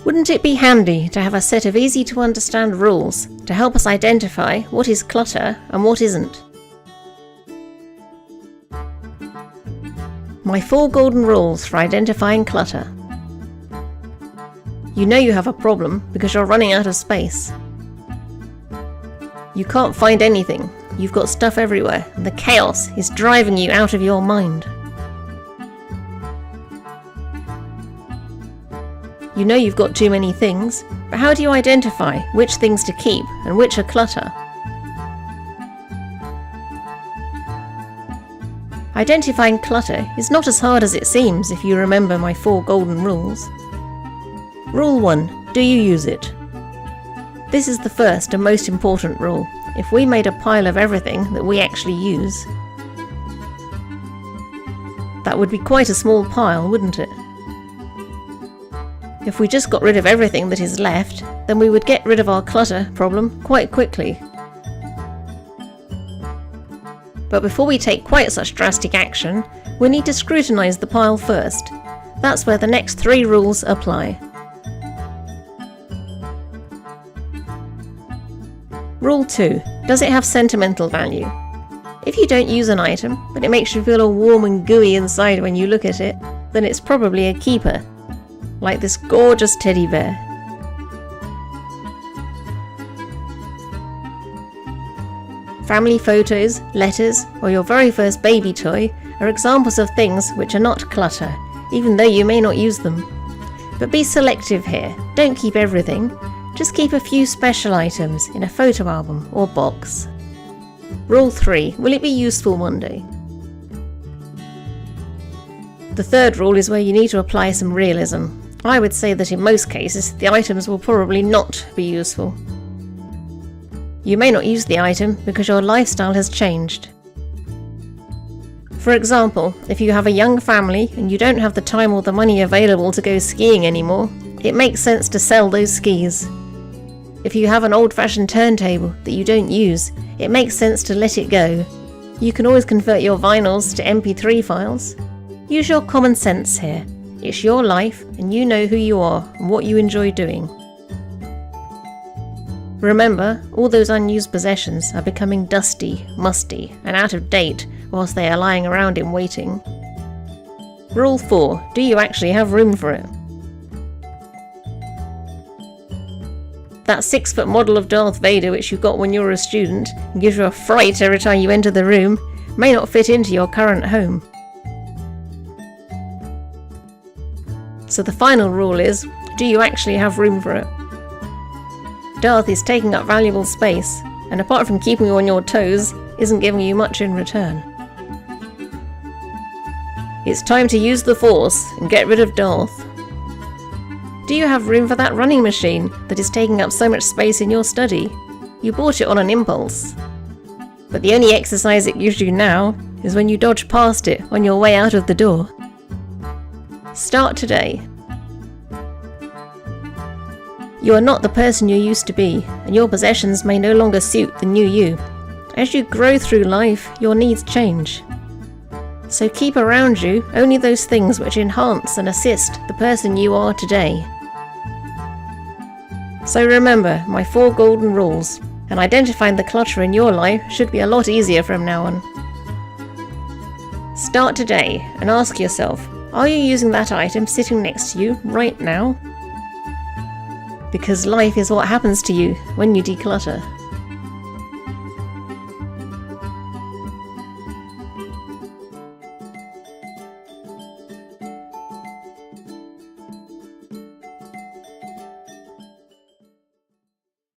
Wouldn't it be handy to have a set of easy to understand rules to help us identify what is clutter and what isn't? My 4 golden rules for identifying clutter. You know you have a problem because you're running out of space. You can't find anything, you've got stuff everywhere, and the chaos is driving you out of your mind. You know you've got too many things, but how do you identify which things to keep and which are clutter? Identifying clutter is not as hard as it seems if you remember my 4 golden rules. Rule 1. Do you use it? This is the first and most important rule. If we made a pile of everything that we actually use, that would be quite a small pile, wouldn't it? If we just got rid of everything that is left, then we would get rid of our clutter problem quite quickly. But before we take quite such drastic action, we need to scrutinise the pile first. That's where the next 3 rules apply. Rule 2. Does it have sentimental value? If you don't use an item, but it makes you feel all warm and gooey inside when you look at it, then it's probably a keeper. Like this gorgeous teddy bear. Family photos, letters, or your very first baby toy are examples of things which are not clutter, even though you may not use them. But be selective here, don't keep everything, just keep a few special items in a photo album or box. Rule 3. Will it be useful one day? The third rule is where you need to apply some realism. I would say that in most cases, the items will probably not be useful. You may not use the item because your lifestyle has changed. For example, if you have a young family and you don't have the time or the money available to go skiing anymore, it makes sense to sell those skis. If you have an old-fashioned turntable that you don't use, it makes sense to let it go. You can always convert your vinyls to MP3 files. Use your common sense here. It's your life, and you know who you are and what you enjoy doing. Remember, all those unused possessions are becoming dusty, musty, and out of date whilst they are lying around in waiting. Rule 4. Do you actually have room for it? That 6-foot model of Darth Vader which you got when you were a student and gives you a fright every time you enter the room may not fit into your current home. So the final rule is, do you actually have room for it? Darth is taking up valuable space, and apart from keeping you on your toes, isn't giving you much in return. It's time to use the Force and get rid of Darth. Do you have room for that running machine that is taking up so much space in your study? You bought it on an impulse. But the only exercise it gives you now is when you dodge past it on your way out of the door. Start today. You are not the person you used to be, and your possessions may no longer suit the new you. As you grow through life, your needs change. So keep around you only those things which enhance and assist the person you are today. So remember my 4 golden rules, and identifying the clutter in your life should be a lot easier from now on. Start today and ask yourself, are you using that item sitting next to you right now? Because life is what happens to you when you declutter.